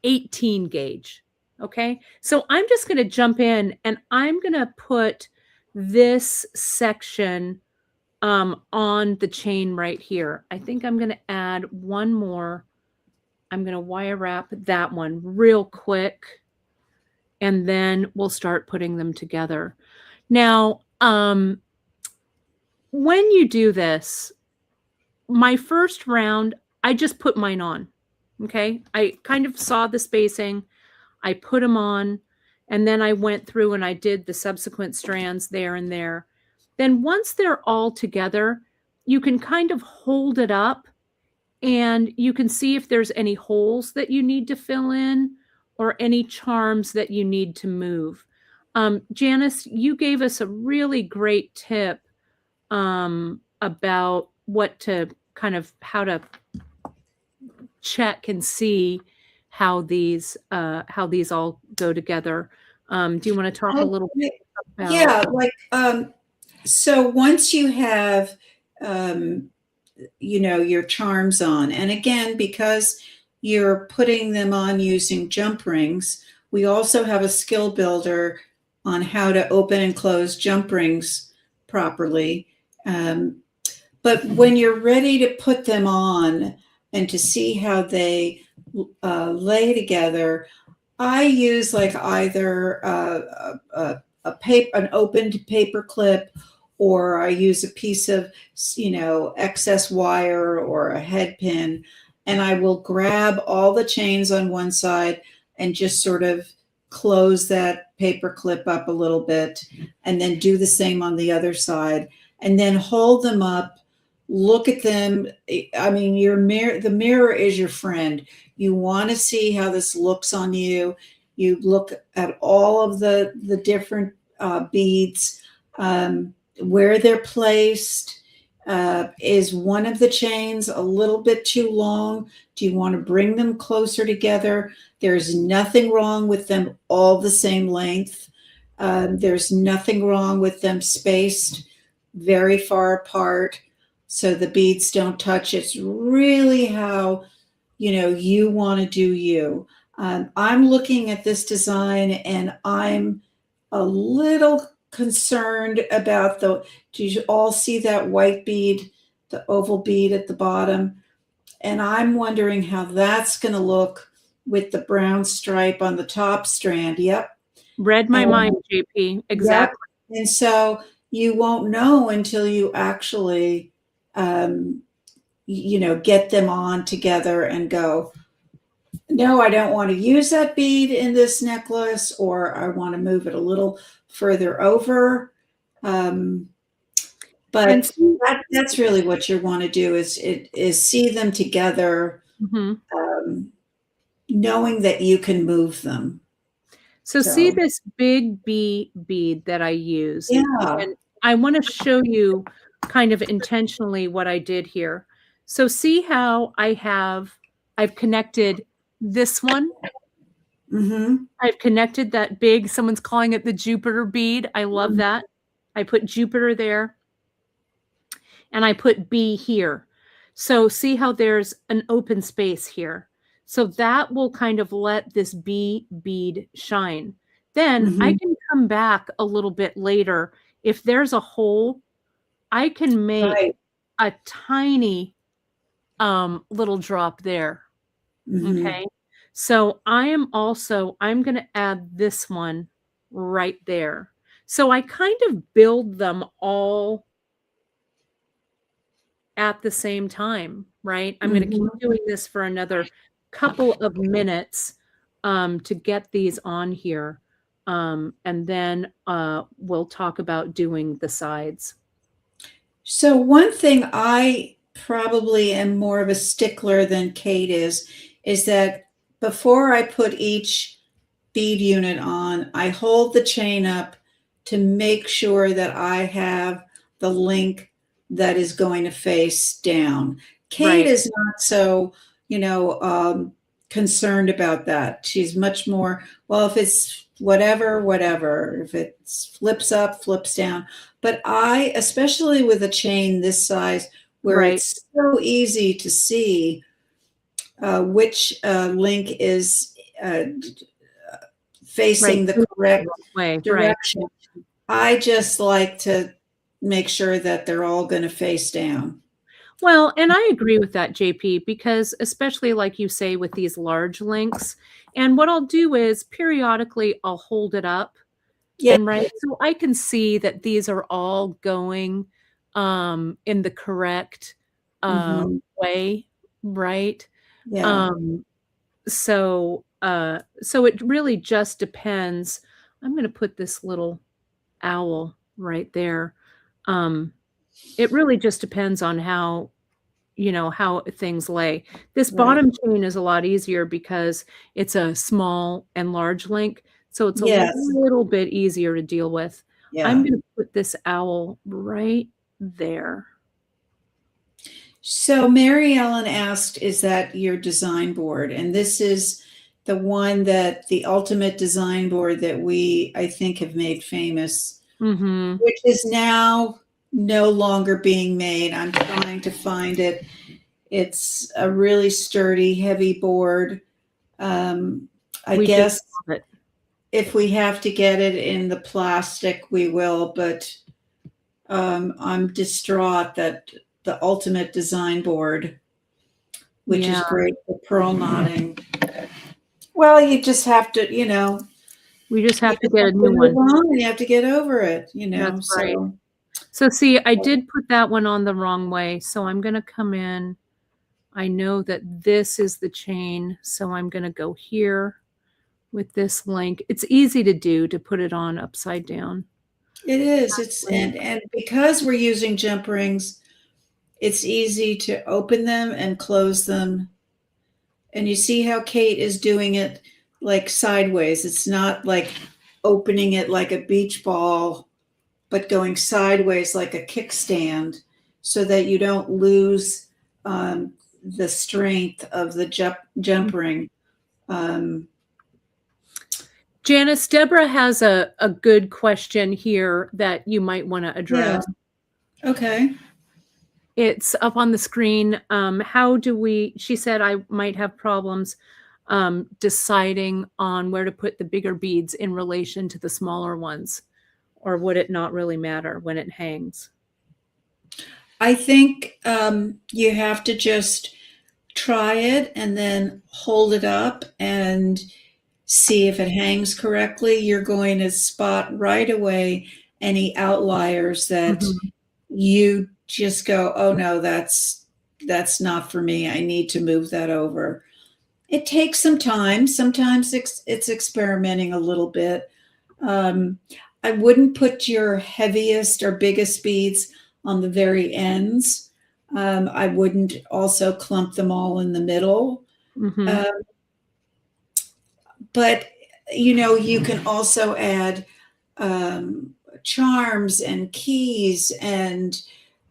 18 gauge. Okay. So I'm just going to jump in and I'm going to put this section on the chain right here. I think I'm going to add one more. I'm going to wire wrap that one real quick, and then we'll start putting them together. Now, when you do this, my first round, I just put mine on. Okay. I kind of saw the spacing. I put them on, and then I went through and I did the subsequent strands there and there. Then once they're all together, you can kind of hold it up and you can see if there's any holes that you need to fill in or any charms that you need to move. Janice, you gave us a really great tip about what to kind of how to check and see how these all go together. Do you want to talk a little bit about? Yeah, like so once you have your charms on, and again, because you're putting them on using jump rings, we also have a skill builder on how to open and close jump rings properly. But when you're ready to put them on and to see how they lay together, I use like either an opened paper clip, or I use a piece of excess wire or a head pin, and I will grab all the chains on one side and just sort of close that paper clip up a little bit, and then do the same on the other side, and then hold them up. Look at them. I mean, the mirror is your friend. You want to see how this looks on you. You look at all of the different beads, where they're placed. Is one of the chains a little bit too long? Do you want to bring them closer together? There's nothing wrong with them all the same length. There's nothing wrong with them spaced very far apart so the beads don't touch. It's really how you want to do you. I'm looking at this design and I'm a little concerned about do you all see that white bead, the oval bead at the bottom? And I'm wondering how that's going to look with the brown stripe on the top strand. Yep. Read my mind, JP. Exactly. Yep. And so you won't know until you actually get them on together and go, no, I don't want to use that bead in this necklace, or I want to move it a little further over. But that's really what you want to do is see them together, knowing that you can move them. So see this big B bead that I use. Yeah. And I want to show you kind of intentionally what I did here. So see how I've connected this one Mm-hmm. I've connected that big, someone's calling it the Jupiter bead. I love that. I put Jupiter there and I put B here. So see how there's an open space here. So that will kind of let this B bead shine. Then I Mm-hmm. can come back a little bit later. If there's a hole, I can make Right. a tiny little drop there. Mm-hmm. Okay. So I'm going to add this one right there. So I kind of build them all at the same time, right? I'm going to keep Mm-hmm. doing this for another couple of minutes to get these on here. And then we'll talk about doing the sides. So one thing I probably am more of a stickler than Kate is that before I put each bead unit on, I hold the chain up to make sure that I have the link that is going to face down. Kate Right. is not so, concerned about that. She's much more, well, if it's whatever, whatever. If it flips up, flips down. But I, especially with a chain this size, where Right. it's so easy to see which link is Right. facing the correct Way. Right. direction. I just like to make sure that they're all going to face down. Well, and I agree with that, JP, because especially like you say with these large links, and what I'll do is periodically I'll hold it up Yeah. and right so I can see that these are all going in the correct Mm-hmm. way, right? Yeah. Um so it really just depends. I'm going to put this little owl right there. Um it really just depends on how things lay. This Right. bottom chain is a lot easier because it's a small and large link, so it's a Yes. little bit easier to deal with. I'm Yeah. gonna put this owl right there. So Mary Ellen asked, is that your design board? And this is the one that the ultimate design board that we, I think, have made famous, Mhm. which is now no longer being made. I'm trying to find it. It's a really sturdy, heavy board. I We just guess love it. if we have to get it in the plastic, we will, but I'm distraught that the ultimate design board, which is Yeah, great for pearl knotting. Well, you just have to, we just you have to just get have a to new move one. on and you have to get over it, That's right. so. So see, I did put that one on the wrong way, so I'm gonna come in. I know that this is the chain, so I'm gonna go here with this link. It's easy to do to put it on upside down. It is. And because we're using jump rings, it's easy to open them and close them. And you see how Kate is doing it like sideways. It's not like opening it like a beach ball, but going sideways like a kickstand so that you don't lose the strength of the jump ring. Janice, Deborah has a good question here that you might want to Yeah. address. Okay. It's up on the screen. She said I might have problems deciding on where to put the bigger beads in relation to the smaller ones, or would it not really matter when it hangs? I think you have to just try it and then hold it up and see if it hangs correctly. You're going to spot right away any outliers that Mhm. you just go, oh no, that's not for me. I need to move that over. It takes some time. Sometimes it's experimenting a little bit. I wouldn't put your heaviest or biggest beads on the very ends. I wouldn't also clump them all in the middle. Mhm. Um, but you can also add charms and keys and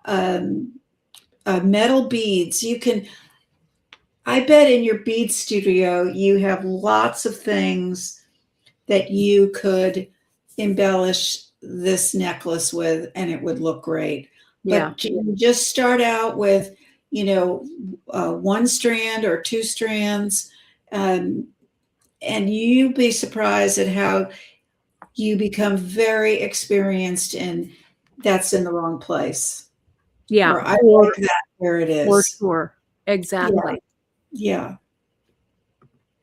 um, metal beads. You can I bet in your bead studio, you have lots of things that you could embellish this necklace with, and it would look great. Yeah. But you just start out with, one strand or two strands, and you'd be surprised at how you become very experienced, and that's in the wrong place. Yeah. Or I like that where it is. For sure. Exactly. Yeah.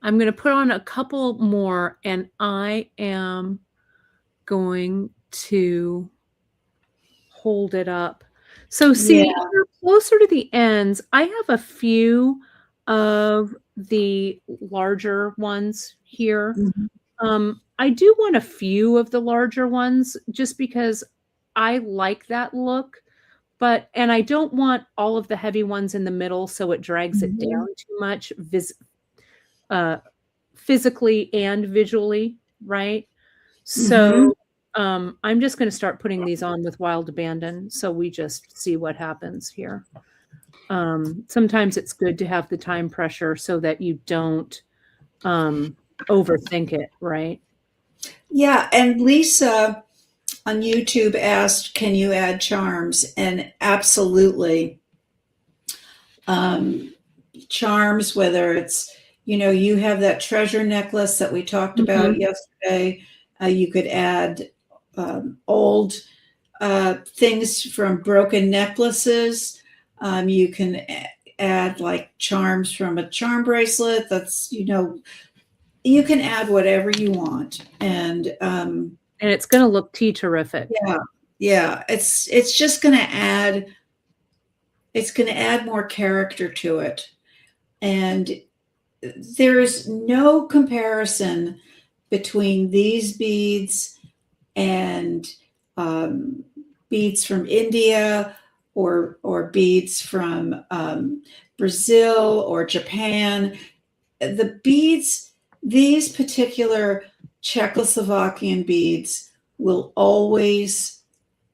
I'm going to put on a couple more, and I am going to hold it up. So see, here closer to the ends, I have a few of the larger ones here. I do want a few of the larger ones just because I like that look, and I don't want all of the heavy ones in the middle so it drags it down too much physically and visually, right? So I'm just going to start putting these on with Wild Abandon so we just see what happens here. Sometimes it's good to have the time pressure so that you don't overthink it, right? Yeah, and Lisa on YouTube asked, can you add charms? And absolutely. Charms, whether it's, you have that treasure necklace that we talked about yesterday. You could add old things from broken necklaces. You can add like charms from a charm bracelet. That's, you can add whatever you want. And it's going to look terrific. Yeah. It's just going to add, more character to it. And there's no comparison between these beads and beads from India or beads from Brazil or Japan. The beads, these particular Czechoslovakian beads will always,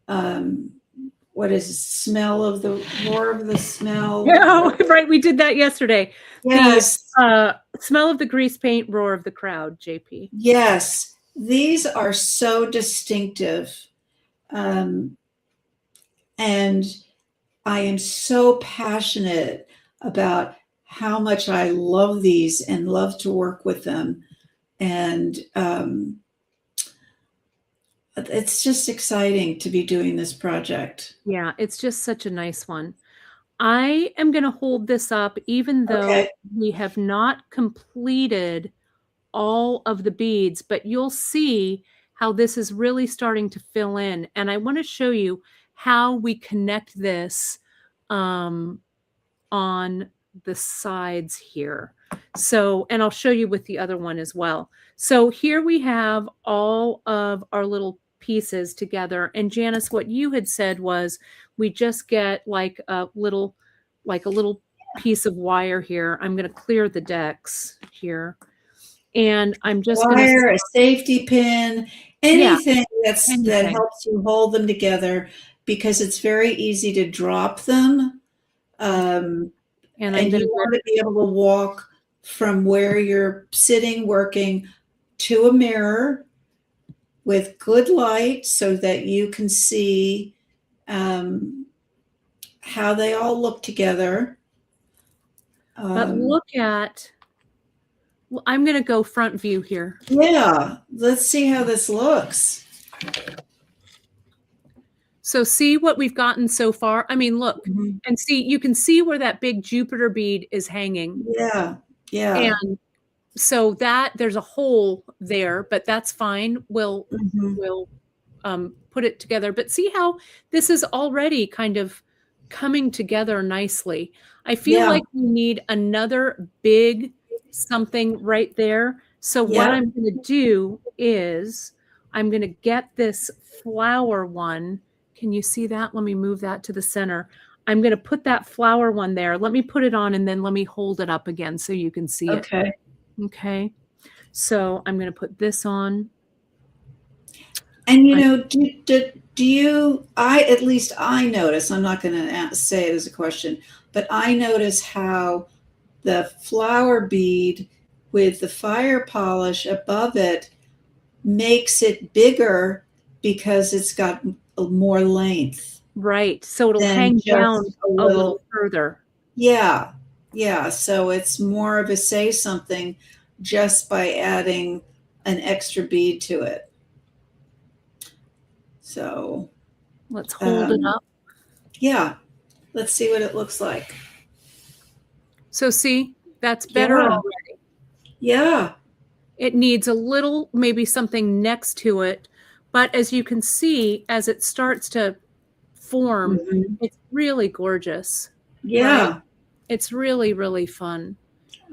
what is it? More of the smell. Yeah, right. We did that yesterday. Yes. The smell of the grease paint, roar of the crowd, JP. Yes. These are so distinctive. And I am so passionate about how much I love these and love to work with them. And it's just exciting to be doing this project. Yeah, it's just such a nice one. I am going to hold this up even though we have not completed all of the beads, but you'll see how this is really starting to fill in. And I want to show you how we connect this on the sides here. So, and I'll show you with the other one as well. So here we have all of our little pieces together. And Janice, what you had said was we just get like a little piece of wire here. I'm going to clear the decks here. And I'm just wire, a safety pin, anything that helps you hold them together, because it's very easy to drop them. And you want to be able to walk from where you're sitting working to a mirror with good light so that you can see how they all look together. But look at, I'm going to go front view here. Yeah, let's see how this looks. So see what we've gotten so far. I mean, look, and see, you can see where that big Jupiter bead is hanging. Yeah. And so that there's a hole there, but that's fine. We'll put it together. But see how this is already kind of coming together nicely. I feel like we need another big something right there. So what I'm going to do is I'm going to get this flower one. Can you see that? Let me move that to the center. I'm going to put that flower one there. Let me put it on and then let me hold it up again so you can see it. Okay. So I'm going to put this on. And do you, at least I notice, I'm not going to say it as a question, but I notice how the flower bead with the fire polish above it makes it bigger because it's got more length. Right. So it'll Than hang down just a little further. Yeah. Yeah. So it's more of a say something just by adding an extra bead to it. So let's hold it up. Yeah. Let's see what it looks like. So see, that's better already. Yeah. It needs a little, maybe something next to it. But as you can see, as it starts to form, it's really gorgeous. Yeah. Right? It's really, really fun.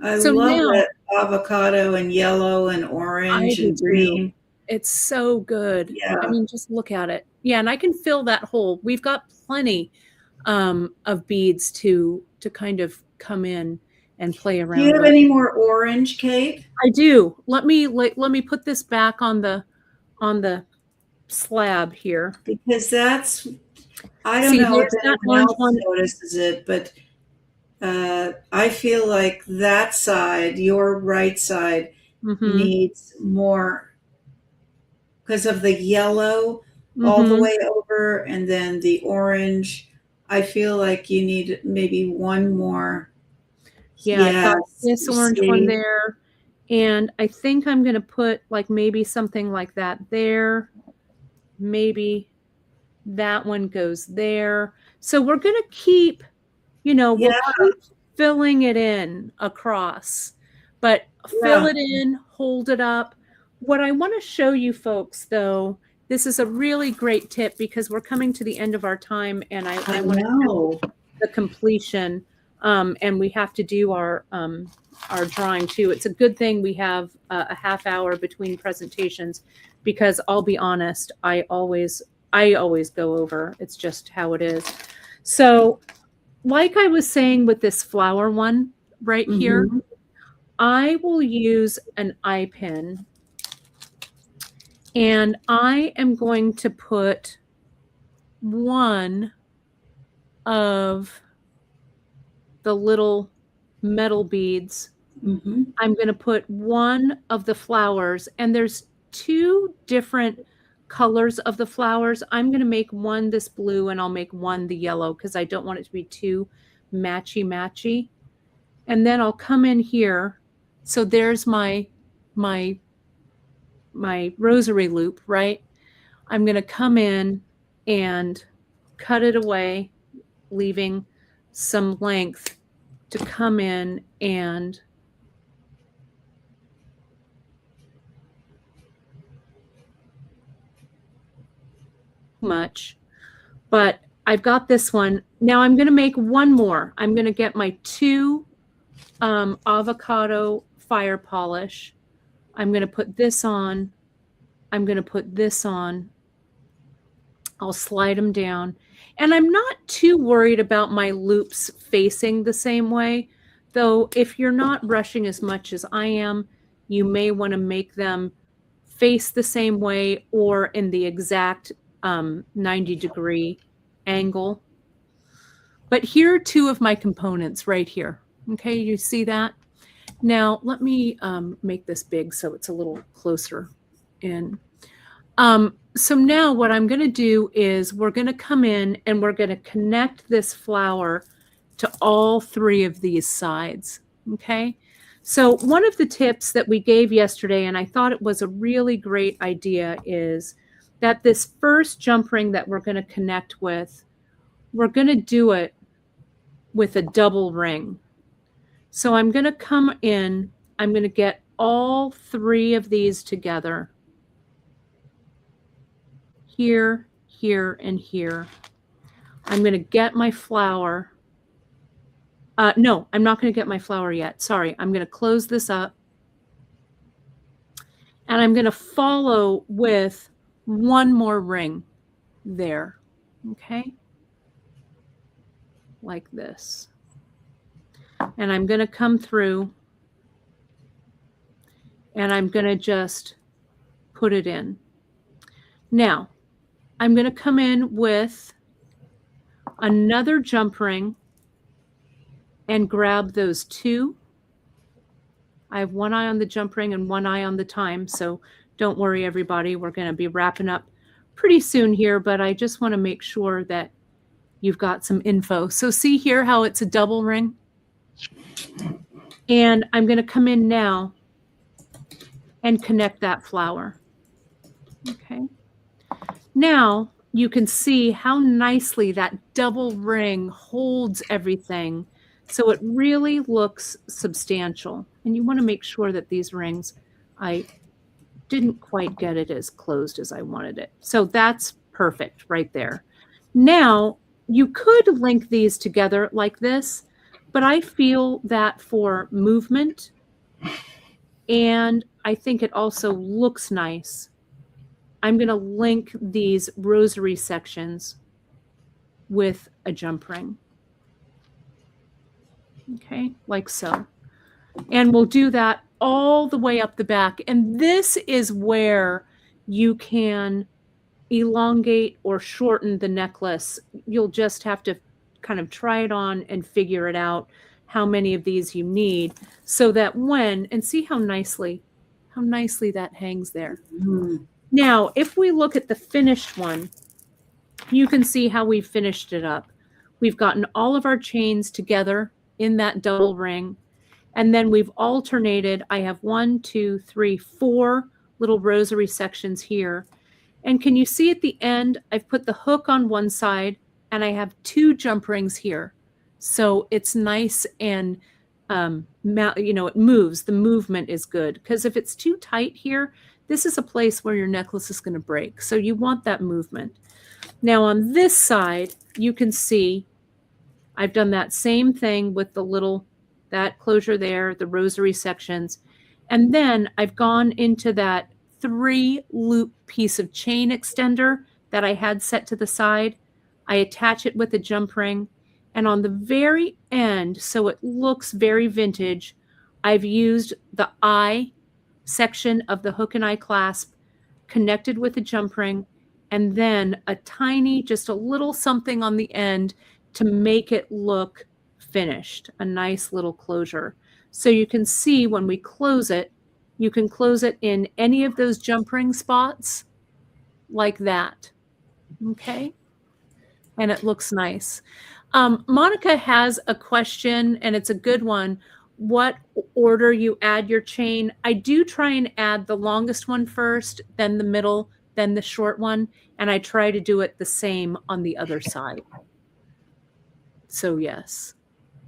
I love that avocado and yellow and orange and green. It's so good. Yeah. I mean, just look at it. Yeah, and I can fill that hole. We've got plenty of beads to kind of come in and play around. Do you have any more orange, Kate? I do. Let me put this back on the slab here, because that's, I don't know if anyone else notices it, but I feel like that side, your right side, needs more because of the yellow all the way over, and then the orange. I feel like you need maybe one more. Yeah, I've got this orange one there, and I think I'm going to put like maybe something like that there. Maybe that one goes there. So we're going to keep, we'll keep filling it in across, but fill it in, hold it up. What I want to show you folks, though, this is a really great tip because we're coming to the end of our time, and I want to know the completion, and we have to do our drawing too. It's a good thing we have a half hour between presentations because I'll be honest, I always go over. It's just how it is. So like I was saying with this flower one right here, I will use an eye pin, and I am going to put one of the little metal beads. I'm going to put one of the flowers, and there's two different colors of the flowers. I'm going to make one this blue, and I'll make one the yellow because I don't want it to be too matchy. And then I'll come in here. So there's my rosary loop, right? I'm going to come in and cut it away, leaving some length to come in and much, but I've got this one. Now I'm going to make one more. I'm going to get my two avocado fire polish. I'm going to put this on. I'm going to put this on. I'll slide them down. And I'm not too worried about my loops facing the same way, though if you're not brushing as much as I am, you may want to make them face the same way or in the exact 90-degree angle. But here are two of my components right here. Okay, you see that? Now, let me make this big so it's a little closer in. So now what I'm going to do is we're going to come in and we're going to connect this flower to all three of these sides. Okay, so one of the tips that we gave yesterday, and I thought it was a really great idea, is that this first jump ring that we're going to connect with, we're going to do it with a double ring. So I'm going to come in, I'm going to get all three of these together. Here, here, and here. I'm going to get my flower. No, I'm not going to get my flower yet. Sorry, I'm going to close this up. And I'm going to follow with one more ring there. Okay? Like this. And I'm going to come through and I'm going to just put it in. Now, I'm going to come in with another jump ring and grab those two I have one eye on the jump ring and one eye on the time. So don't worry, everybody. We're going to be wrapping up pretty soon here, but I just want to make sure that you've got some info. So see here how it's a double ring? And I'm going to come in now and connect that flower. Okay. Now you can see how nicely that double ring holds everything. So it really looks substantial. And you want to make sure that these rings, I didn't quite get it as closed as I wanted it. So that's perfect right there. Now you could link these together like this, but I feel that for movement, and I think it also looks nice, I'm going to link these rosary sections with a jump ring. Okay, like so. And we'll do that all the way up the back. And this is where you can elongate or shorten the necklace. You'll just have to kind of try it on and figure it out how many of these you need, so that and see how nicely that hangs there. Mm. Now, if we look at the finished one, you can see how we finished it up. We've gotten all of our chains together in that double ring, and then we've alternated. I have 1, 2, 3, 4 little rosary sections here. And can you see at the end, I've put the hook on one side and I have 2 jump rings here. So it's nice and, it moves. The movement is good, because if it's too tight here, this is a place where your necklace is going to break. So you want that movement. Now on this side, you can see I've done that same thing with that closure there, the rosary sections. And then I've gone into that 3-loop piece of chain extender that I had set to the side. I attach it with a jump ring. And on the very end, so it looks very vintage, I've used the eye section of the hook and eye clasp connected with a jump ring, and then a tiny, just a little something on the end to make it look finished, a nice little closure. So you can see when we close it, you can close it in any of those jump ring spots like that. Okay. And it looks nice. Monica has a question, and it's a good one. What order you add your chain? I do try and add the longest one first, then the middle, then the short one. And I try to do it the same on the other side. So yes.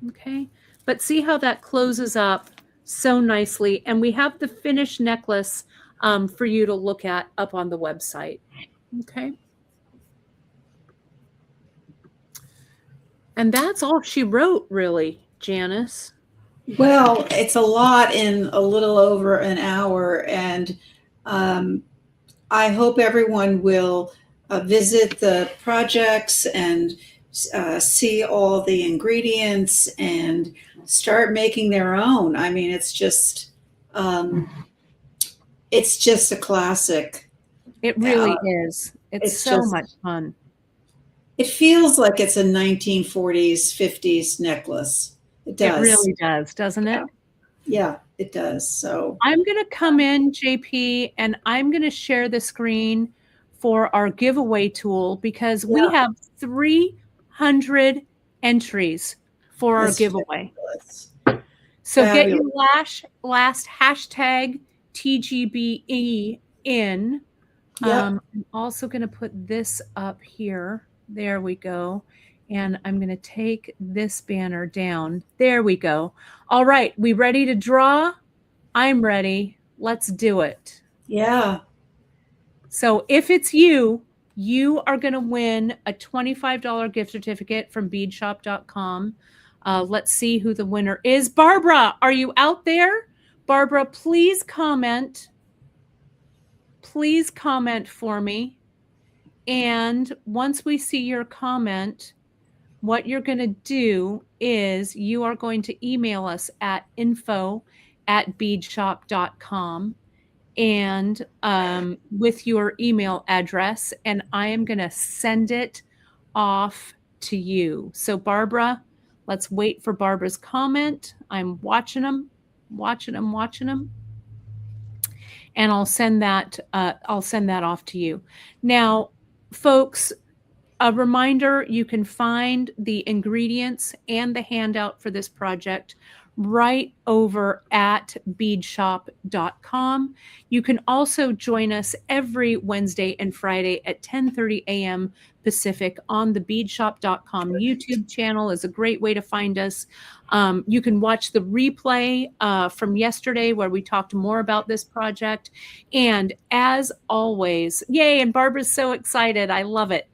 Okay. But see how that closes up so nicely. And we have the finished necklace for you to look at up on the website. Okay. And that's all she wrote, really, Janice. Well, it's a lot in a little over an hour. And I hope everyone will visit the projects and see all the ingredients and start making their own. I mean, it's just a classic. It really is. It's so much fun. It feels like it's a 1940s, 50s necklace. It does. It really does, doesn't it? Yeah, it does. So I'm going to come in, JP, and I'm going to share the screen for our giveaway tool, because we have 300 entries for our giveaway. So get your last hashtag TGBE in. I'm also going to put this up here. There we go. And I'm going to take this banner down. There we go. All right. We ready to draw? I'm ready. Let's do it. Yeah. So if it's you are going to win a $25 gift certificate from beadshop.com. Let's see who the winner is. Barbara, are you out there? Barbara, please comment. Please comment for me. And once we see your comment, what you're going to do is you are going to email us at info@beadshop.com and with your email address, and I am going to send it off to you. So Barbara, let's wait for Barbara's comment. I'm watching them, watching them. And I'll send that off to you. Now, folks, a reminder, you can find the ingredients and the handout for this project right over at beadshop.com. You can also join us every Wednesday and Friday at 10:30 a.m. Pacific on the beadshop.com YouTube channel is a great way to find us. You can watch the replay from yesterday where we talked more about this project. And as always, yay, and Barbara's so excited. I love it.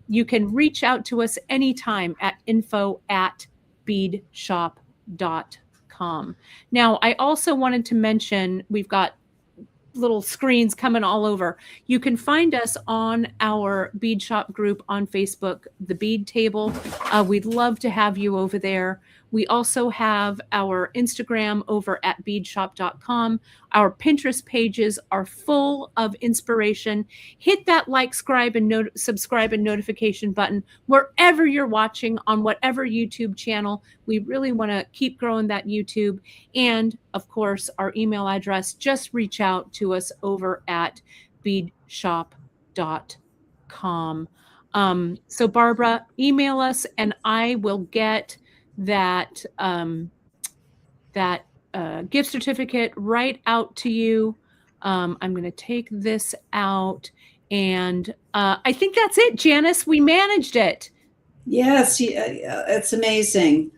You can reach out to us anytime at info@beadshop.com. Now, I also wanted to mention we've got little screens coming all over. You can find us on our Bead Shop group on Facebook, the Bead Table. We'd love to have you over there. We also have our Instagram over at beadshop.com. Our Pinterest pages are full of inspiration. Hit that like, subscribe, and notification button wherever you're watching on whatever YouTube channel. We really want to keep growing that YouTube. And of course, our email address, just reach out to us over at beadshop.com. So Barbara, email us and I will get that gift certificate right out to you. I'm going to take this out, and I think that's it, Janice. We managed it. Yes, it's amazing.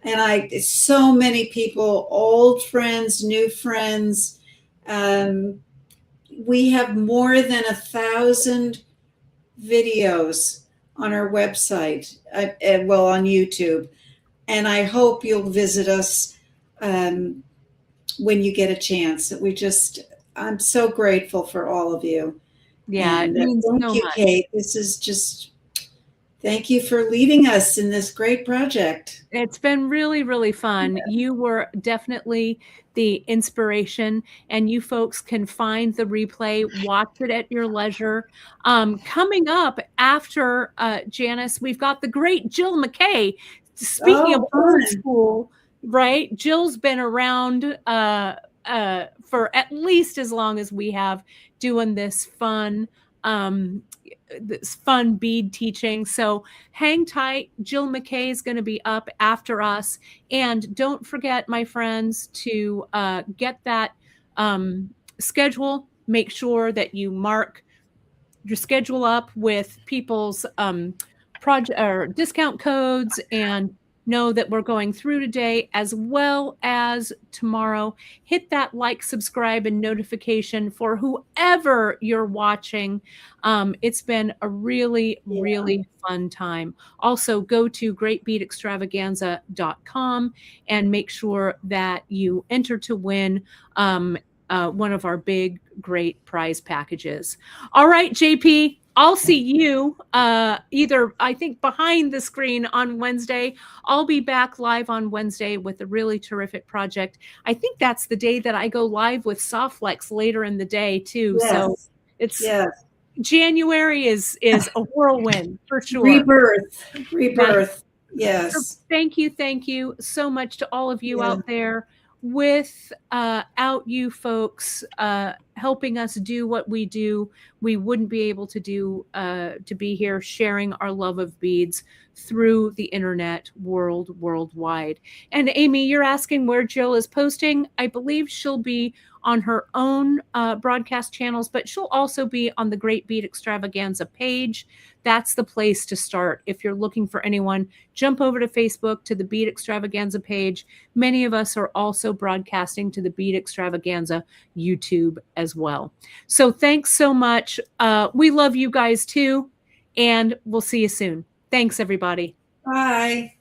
And so many people, old friends, new friends. We have more than 1,000 videos on our website, on YouTube. And I hope you'll visit us when you get a chance. I'm so grateful for all of you. Yeah, and, thank you, much. Kate. Thank you for leading us in this great project. It's been really, really fun. Yeah. You were definitely the inspiration, and you folks can find the replay, watch it at your leisure. Coming up after Janice, we've got the great Jill McKay. Speaking of old school, right? Jill's been around for at least as long as we have doing this fun bead teaching. So hang tight. Jill McKay is going to be up after us. And don't forget, my friends, to get that schedule. Make sure that you mark your schedule up with people's project or discount codes, and know that we're going through today as well as tomorrow. Hit that like, subscribe, and notification for whoever you're watching. It's been a really, really fun time. Also, go to greatbeadextravaganza.com and make sure that you enter to win one of our big, great prize packages. All right, JP. I'll see you either, I think, behind the screen on Wednesday. I'll be back live on Wednesday with a really terrific project. I think that's the day that I go live with Softflex later in the day, too. Yes. So it's January is a whirlwind for sure. Rebirth. Yes. So thank you so much to all of you out there. Without you folks helping us do what we do, we wouldn't be able to be here sharing our love of beads through the internet worldwide. And Amy, you're asking where Jill is posting. I believe she'll be on her own broadcast channels, but she'll also be on the Great Bead Extravaganza page. That's the place to start. If you're looking for anyone, jump over to Facebook to the Bead Extravaganza page. Many of us are also broadcasting to the Bead Extravaganza YouTube as well. So thanks so much. We love you guys too, and we'll see you soon. Thanks, everybody. Bye.